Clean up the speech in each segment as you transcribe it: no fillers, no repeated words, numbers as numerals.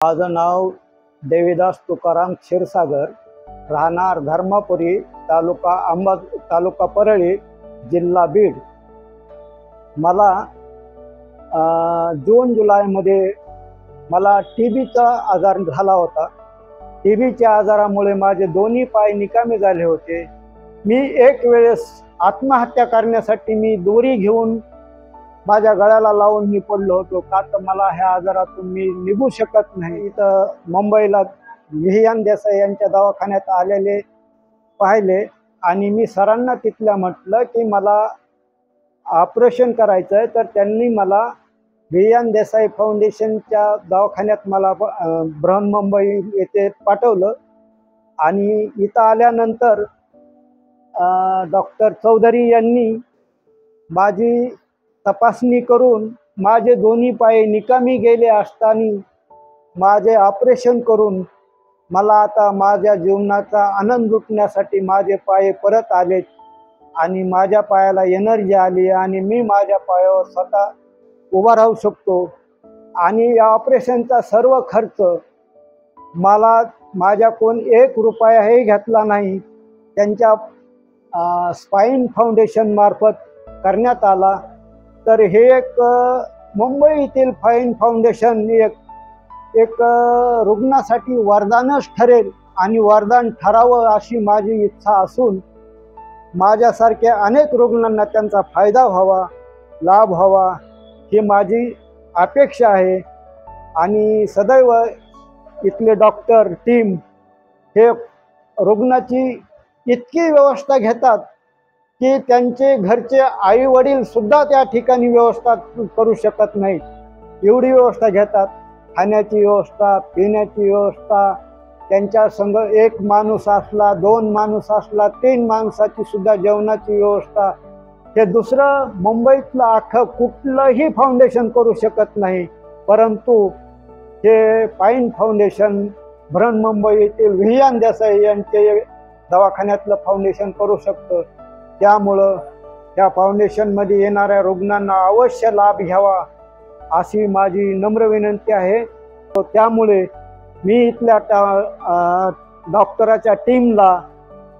माझं नाव देवीदास तुकाराम क्षीरसागर, राहणार धर्मापुरी, तालुका परळी, जिल्हा बीड। मला जून जुलैमध्ये मला टीबीचा आजार झाला होता। टीबीच्या आजारामुळे माझे दोन्ही पाय निकामी झाले होते। मी एक वेळेस आत्महत्या करण्यासाठी मी दोरी घेऊन माझ्या गळ्याला लावून मी पडलो होतो, का तर मला ह्या आजारातून मी निघू शकत नाही। इथं मुंबईला विहियान देसाई यांच्या दवाखान्यात आलेले पाहिले आणि मी सरांना तिथल्या म्हटलं की मला ऑपरेशन करायचं आहे, तर त्यांनी मला विहियान देसाई फाउंडेशनच्या दवाखान्यात मला बृहन्मुंबई येथे पाठवलं। आणि इथं आल्यानंतर डॉक्टर चौधरी यांनी माझी तपासणी करून माझे दोन्ही पाय निकामी गेले असताना माझे ऑपरेशन करून मला आता माझ्या जीवनाचा आनंद लुटण्यासाठी माझे पाय परत आले आणि माझ्या पायाला एनर्जी आली आणि मी माझ्या पायावर स्वतः उभा राहू शकतो। आणि या ऑपरेशनचा सर्व खर्च मला माझ्याकडून 1 रुपयाही घेतला नाही, त्यांच्या स्पाईन फाउंडेशन मार्फत करण्यात आला। तर हे एक मुंबई येथील स्पाईन फाउंडेशन एक रुग्णासाठी वरदानच ठरेल आणि वरदान ठरावं अशी माझी इच्छा असून माझ्यासारख्या अनेक रुग्णांना त्यांचा फायदा व्हावा, लाभ व्हावा ही माझी अपेक्षा आहे। आणि सदैव इथले डॉक्टर टीम हे रुग्णाची इतकी व्यवस्था घेतात की त्यांचे घरचे आई वडील सुद्धा त्या ठिकाणी व्यवस्था करू शकत नाहीत, एवढी व्यवस्था घेतात। खाण्याची व्यवस्था, पिण्याची व्यवस्था, त्यांच्या संग 1 माणूस असला, 2 माणूस असला, 3 माणसाची सुद्धा जेवणाची व्यवस्था हे दुसरं मुंबईतलं अख्खं कुठलंही फाउंडेशन करू शकत नाही, परंतु हे स्पाईन फाउंडेशन बृहन्मुंबई येथील विहियान देसाई यांचे दवाखान्यातलं फाउंडेशन करू शकतं। त्यामुळं त्या फाउंडेशनमध्ये येणाऱ्या रुग्णांना अवश्य लाभ घ्यावा अशी माझी नम्र विनंती आहे। त्यामुळे मी इथल्या डॉक्टराच्या टीमला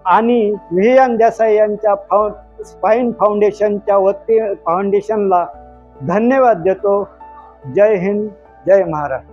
आणि विहियान देसाई यांच्या स्पाईन फाउंडेशनच्या फाउंडेशनला धन्यवाद देतो। जय हिंद, जय महाराष्ट्र।